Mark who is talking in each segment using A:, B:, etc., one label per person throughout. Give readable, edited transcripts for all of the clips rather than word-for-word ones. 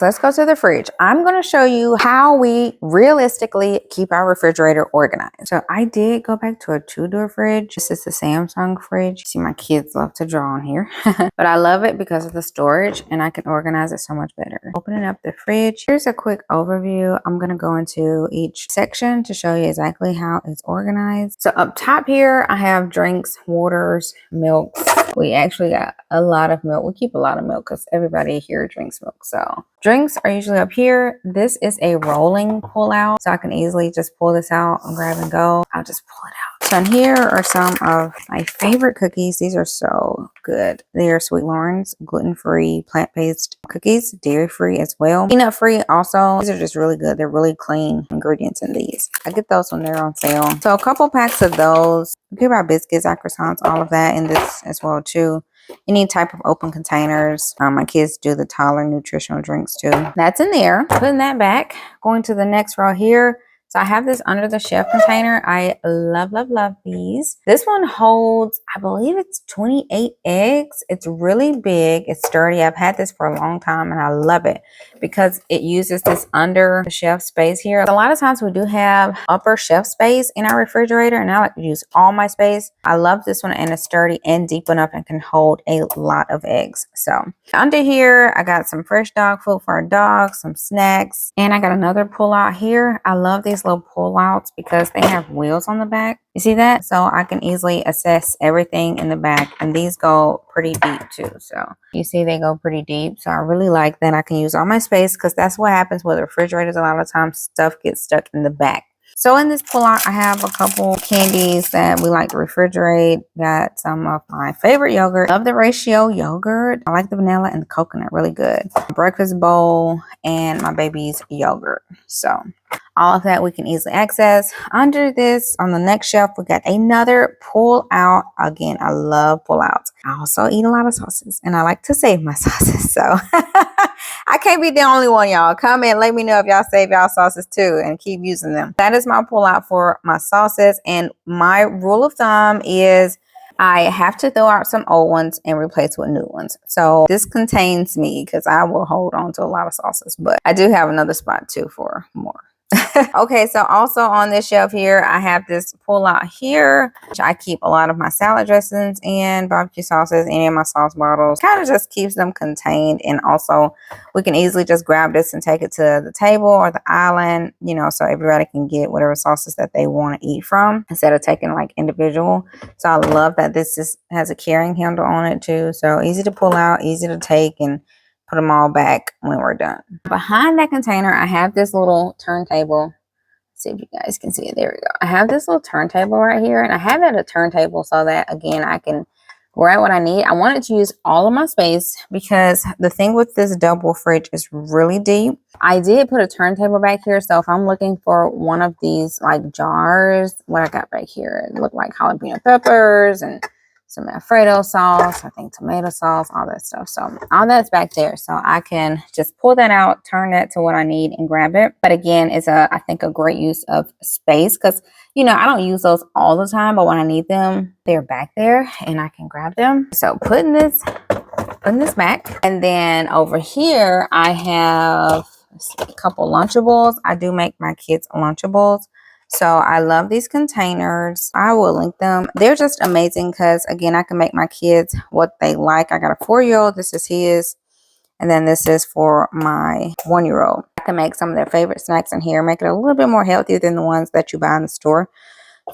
A: Let's go to the fridge. I'm going to show you how we realistically keep our refrigerator organized. So I did go back to a 2-door fridge. This is the Samsung fridge. See, my kids love to draw on here, but I love it because of the storage and I can organize it so much better. Opening up the fridge. Here's a quick overview. I'm going to go into each section to show you exactly how it's organized. So up top here, I have drinks, waters, milks. We actually got a lot of milk. We keep a lot of milk because everybody here drinks milk. So drinks are usually up here. This is a rolling pull out. So I can easily just pull this out and grab and go. I'll just pull it out. So in here are some of my favorite cookies. These are so good. They are Sweet Lawrence, gluten-free, plant-based cookies, dairy-free as well. Peanut-free also. These are just really good. They're really clean ingredients in these. I get those when they're on sale. So a couple packs of those. We give our biscuits, our croissants, all of that in this as well too. Any type of open containers. My kids do the toddler nutritional drinks too. That's in there. Putting that back. Going to the next row here. So I have this under the shelf container. I love, love, love these. This one holds, I believe it's 28 eggs. It's really big. It's sturdy. I've had this for a long time and I love it because it uses this under the shelf space here. A lot of times we do have upper shelf space in our refrigerator and I like to use all my space. I love this one and it's sturdy and deep enough and can hold a lot of eggs. So under here, I got some fresh dog food for our dogs, some snacks, and I got another pull out here. I love these little pull outs because they have wheels on the back. You see that? So I can easily assess everything in the back, and these go pretty deep too. So you see they go pretty deep. So I really like that. I can use all my space because that's what happens with refrigerators. A lot of times stuff gets stuck in the back. So in this pull out, I have a couple candies that we like to refrigerate. Got some of my favorite yogurt. Love the ratio yogurt. I like the vanilla and the coconut, really good. Breakfast bowl and my baby's yogurt. So all of that we can easily access. Under this, on the next shelf, we got another pull out. Again, I love pull outs. I also eat a lot of sauces and I like to save my sauces. So I can't be the only one, y'all. Comment, let me know if y'all save y'all sauces too and keep using them. That is my pull out for my sauces. And my rule of thumb is I have to throw out some old ones and replace with new ones. So this contains me because I will hold on to a lot of sauces, but I do have another spot too for more. Okay, so also on this shelf here, I have this pull out here, which I keep a lot of my salad dressings and barbecue sauces, any of my sauce bottles. Kind of just keeps them contained. And also we can easily just grab this and take it to the table or the island, you know, so everybody can get whatever sauces that they want to eat from instead of taking like individual. So I love that this has a carrying handle on it too. So easy to pull out, easy to take, and put them all back when we're done. Behind that container, I have this little turntable. Let's see if you guys can see it. There we go. I have this little turntable right here, and I have it at a turntable so that, again, I can grab what I need. I wanted to use all of my space because the thing with this double fridge is really deep. I did put a turntable back here, so if I'm looking for one of these like jars, what I got back here, it looked like jalapeno peppers and some Alfredo sauce, I think tomato sauce, all that stuff. So all that's back there. So I can just pull that out, turn that to what I need and grab it. But again, it's I think a great use of space because, you know, I don't use those all the time, but when I need them, they're back there and I can grab them. So putting this back. And then over here, I have a couple Lunchables. I do make my kids Lunchables. So I love these containers. I will link them. They're just amazing because, again, I can make my kids what they like. I got a 4-year-old. This is his. And then this is for my 1-year-old. I can make some of their favorite snacks in here. Make it a little bit more healthier than the ones that you buy in the store.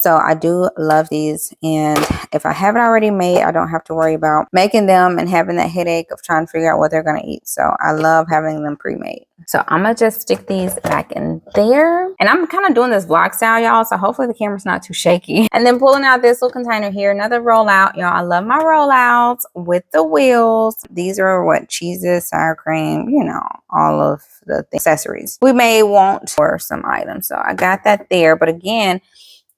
A: So I do love these. And if I have it already made, I don't have to worry about making them and having that headache of trying to figure out what they're going to eat. So I love having them pre-made. So I'm going to just stick these back in there. And I'm kind of doing this vlog style, y'all. So hopefully the camera's not too shaky. And then pulling out this little container here, another rollout. Y'all, I love my rollouts with the wheels. These are what? Cheeses, sour cream, you know, all of the accessories we may want for some items. So I got that there. But again,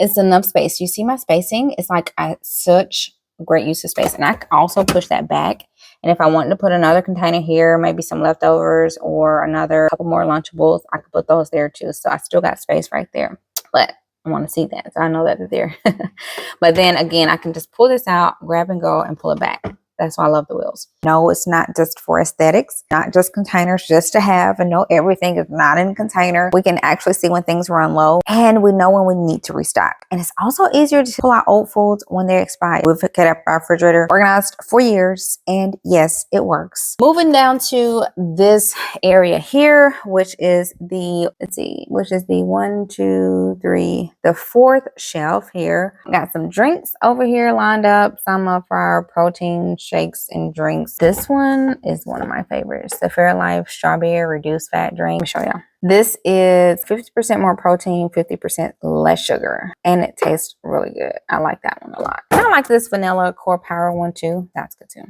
A: it's enough space. You see my spacing? It's like such great use of space. And I can also push that back. And if I wanted to put another container here, maybe some leftovers or another couple more Lunchables, I could put those there too. So I still got space right there. But I want to see that. So I know that they're there. But then again, I can just pull this out, grab and go, and pull it back. That's why I love the wheels. No, it's not just for aesthetics, not just containers just to have, and no, everything is not in a container. We can actually see when things run low, and we know when we need to restock. And it's also easier to pull out old foods when they're expired. We've kept our refrigerator organized for years, and yes, it works. Moving down to this area here, which is the, let's see, which is the 1, 2, 3, the 4th shelf here. Got some drinks over here lined up, some of our protein shakes and drinks. This one is one of my favorites, the Fairlife Strawberry Reduced Fat drink. Let me show y'all. This is 50% more protein, 50% less sugar, and it tastes really good. I like that one a lot. I like this vanilla core power one too. That's good too.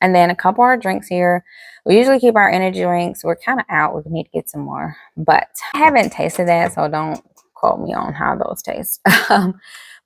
A: And then a couple of our drinks here. We usually keep our energy drinks. We're kind of out. We need to get some more, but I haven't tasted that, so don't quote me on how those taste.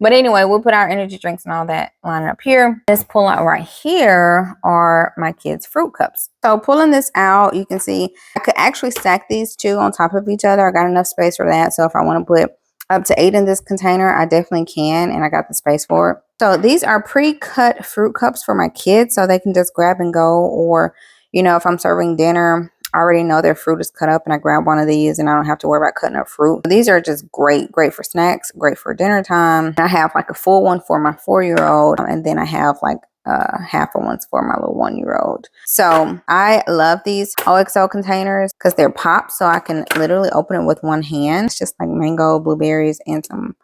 A: But anyway, we'll put our energy drinks and all that lining up here. This pull out right here are my kids' fruit cups. So pulling this out, you can see I could actually stack these two on top of each other. I got enough space for that. So if I want to put up to 8 in this container, I definitely can, and I got the space for it. So these are pre-cut fruit cups for my kids, so they can just grab and go, or, you know, if I'm serving dinner, I already know their fruit is cut up and I grab one of these and I don't have to worry about cutting up fruit. These are just great for snacks, great for dinner time. I have like a full one for my 4-year-old, and then I have like half of ones for my little 1-year-old. So I love these OXO containers because they're popped, so I can literally open it with one hand. It's just like mango, blueberries, and some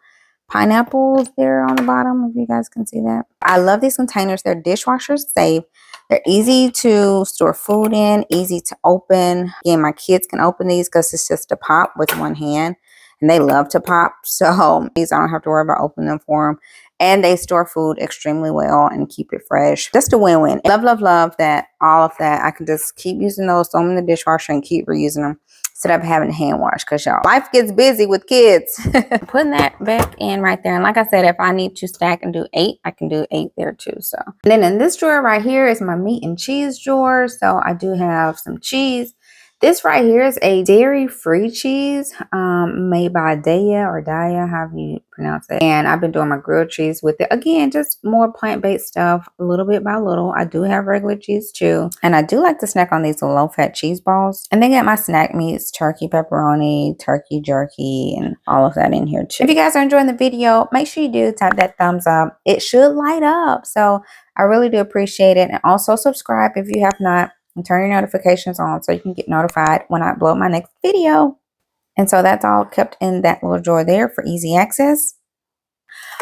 A: pineapples there on the bottom, if you guys can see that. I love these containers. They're dishwasher safe. They're easy to store food in, easy to open. Again, my kids can open these because it's just a pop with one hand, and they love to pop. So these I don't have to worry about opening them for them. And they store food extremely well and keep it fresh. Just a win-win. Love that, all of that. I can just keep using those, throw them in the dishwasher, and keep reusing them instead of having to hand wash, because y'all, life gets busy with kids. Putting that back in right there. And like I said, if I need to stack and do 8, I can do 8 there too. So and then in this drawer right here is my meat and cheese drawer. So I do have some cheese. This right here is a dairy-free cheese made by Daya, however you pronounce it. And I've been doing my grilled cheese with it. Again, just more plant-based stuff, a little bit by little. I do have regular cheese too. And I do like to snack on these low-fat cheese balls. And then get my snack meats, turkey pepperoni, turkey jerky, and all of that in here too. If you guys are enjoying the video, make sure you do tap that thumbs up. It should light up. So I really do appreciate it. And also subscribe if you have not. And turn your notifications on so you can get notified when I upload my next video. And so that's all kept in that little drawer there for easy access.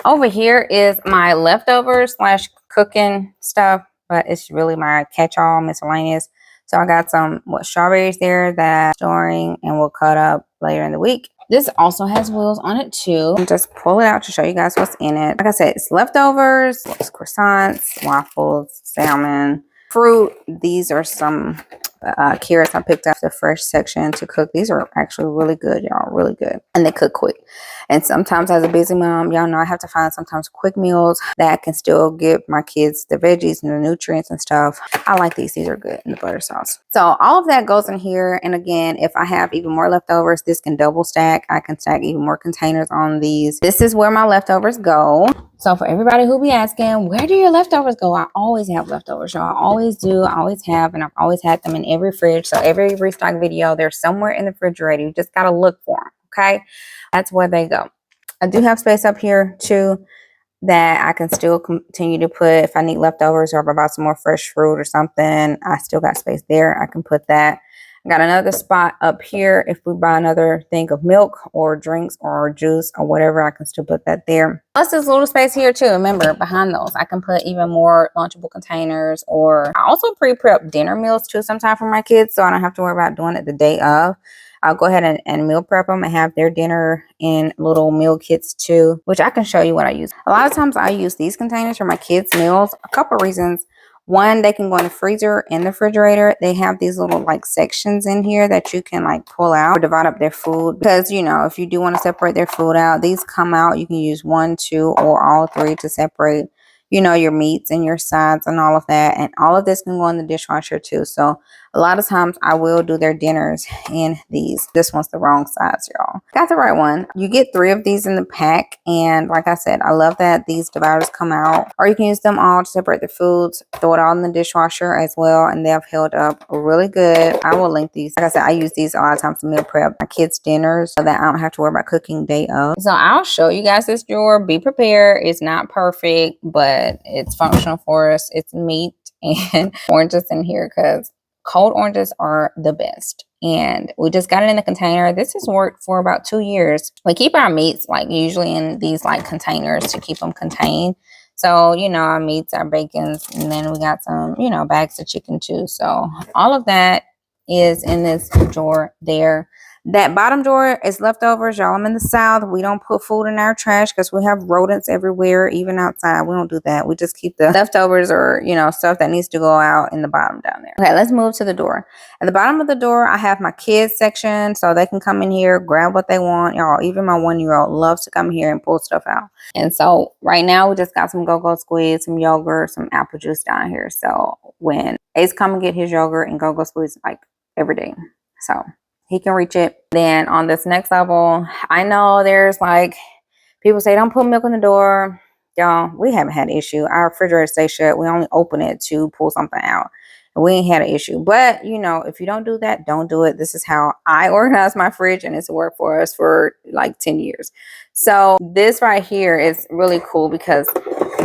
A: Over here is my leftovers / cooking stuff, but it's really my catch-all miscellaneous. So I got some strawberries there that I'm storing and we'll cut up later in the week. This also has wheels on it too. And just pull it out to show you guys what's in it. Like I said, it's leftovers, it's croissants, waffles, salmon, fruit. These are some carrots I picked up the fresh section to cook. These are actually really good, y'all, really good. And they cook quick. And sometimes as a busy mom, y'all know I have to find sometimes quick meals that can still give my kids the veggies and the nutrients and stuff. I like these. These are good in the butter sauce. So all of that goes in here. And again, if I have even more leftovers, this can double stack. I can stack even more containers on these. This is where my leftovers go. So for everybody who be asking, where do your leftovers go? I always have leftovers, y'all. I always do. I always have, and I've always had them in every fridge. So every restock video, they're somewhere in the refrigerator. You just got to look for them, okay? That's where they go. I do have space up here too that I can still continue to put if I need leftovers, or if I bought some more fresh fruit or something. I still got space there. I can put that. I got another spot up here. If we buy another thing of milk or drinks or juice or whatever, I can still put that there. Plus this little space here too. Remember, behind those, I can put even more Lunchable containers, or I also pre-prep dinner meals too sometimes for my kids, so I don't have to worry about doing it the day of. I'll go ahead and meal prep them and have their dinner in little meal kits too, which I can show you what I use. A lot of times I use these containers for my kids' meals. A couple of reasons. One, they can go in the freezer and the refrigerator. They have these little like sections in here that you can like pull out or divide up their food. Because, you know, if you do want to separate their food out, these come out. You can use 1, 2, or all 3 to separate, you know, your meats and your sides and all of that. And all of this can go in the dishwasher too. So A lot of times I will do their dinners in these. This one's the wrong size, y'all. Got the right one. You get 3 of these in the pack, and like I said, I love that these dividers come out, or you can use them all to separate the foods, throw it all in the dishwasher as well, and they have held up really good. I will link these. Like I said, I use these a lot of times to meal prep my kids' dinners so that I don't have to worry about cooking day of. So I'll show you guys this drawer. Be prepared. It's not perfect, but it's functional for us. It's meat and oranges in here because cold oranges are the best. And we just got it in the container. This has worked for about 2 years. We keep our meats like usually in these like containers to keep them contained. So, you know, our meats, our bacons, and then we got some, you know, bags of chicken too. So all of that is in this drawer there. That bottom drawer is leftovers. Y'all, I'm in the South. We don't put food in our trash because we have rodents everywhere, even outside. We don't do that. We just keep the leftovers or, you know, stuff that needs to go out in the bottom down there. Okay, let's move to the door. At the bottom of the door, I have my kids section so they can come in here, grab what they want. Y'all, even my 1-year-old loves to come here and pull stuff out. And so right now we just got some go-go squeeze, some yogurt, some apple juice down here. So when Ace come and get his yogurt and go-go squeeze like every day. So he can reach it. Then on this next level, I know there's like people say don't put milk in the door. Y'all, we haven't had an issue. Our refrigerator stays shut. We only open it to pull something out. We ain't had an issue. But, you know, if you don't do that, don't do it. This is how I organize my fridge, and it's worked for us for like 10 years. So this right here is really cool because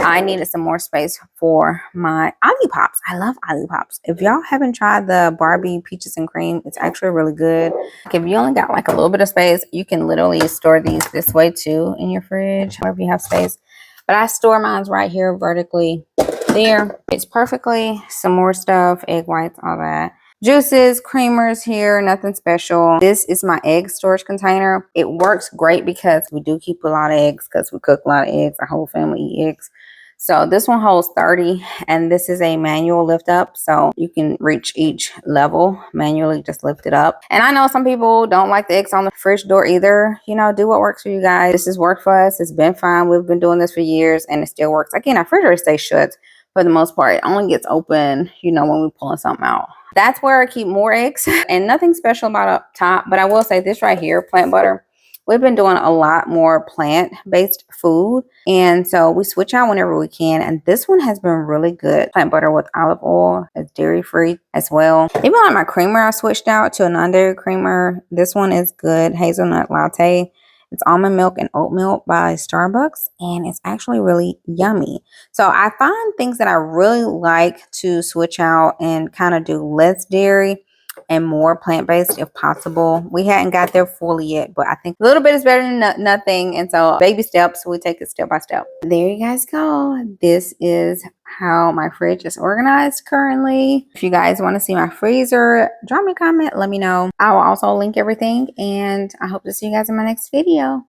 A: I needed some more space for my Olipop. I love Olipop. If y'all haven't tried the Barbie Peaches and Cream, it's actually really good. Like if you only got like a little bit of space, you can literally store these this way too in your fridge, wherever you have space. But I store mine right here vertically. There, it's perfectly. Some more stuff, egg whites, all that. Juices, creamers here, nothing special. This is my egg storage container. It works great because we do keep a lot of eggs because we cook a lot of eggs. Our whole family eat eggs. So this one holds 30, and this is a manual lift up. So you can reach each level manually, just lift it up. And I know some people don't like the eggs on the fridge door either. You know, do what works for you guys. This has worked for us. It's been fine. We've been doing this for years and it still works. Again, our refrigerator stays shut for the most part. It only gets open, you know, when we're pulling something out. That's where I keep more eggs and nothing special about up top. But I will say this right here, plant butter. We've been doing a lot more plant-based food. And so we switch out whenever we can. And this one has been really good. Plant butter with olive oil. It's dairy-free as well. Even like my creamer, I switched out to a non-dairy creamer. This one is good. Hazelnut latte. It's almond milk and oat milk by Starbucks. And it's actually really yummy. So I find things that I really like to switch out and kind of do less dairy and more plant-based if possible. We hadn't got there fully yet, but I think a little bit is better than nothing. And so baby steps, we take it step by step. There you guys go. This is how my fridge is organized currently. If you guys want to see my freezer, drop me a comment, let me know. I will also link everything, and I hope to see you guys in my next video.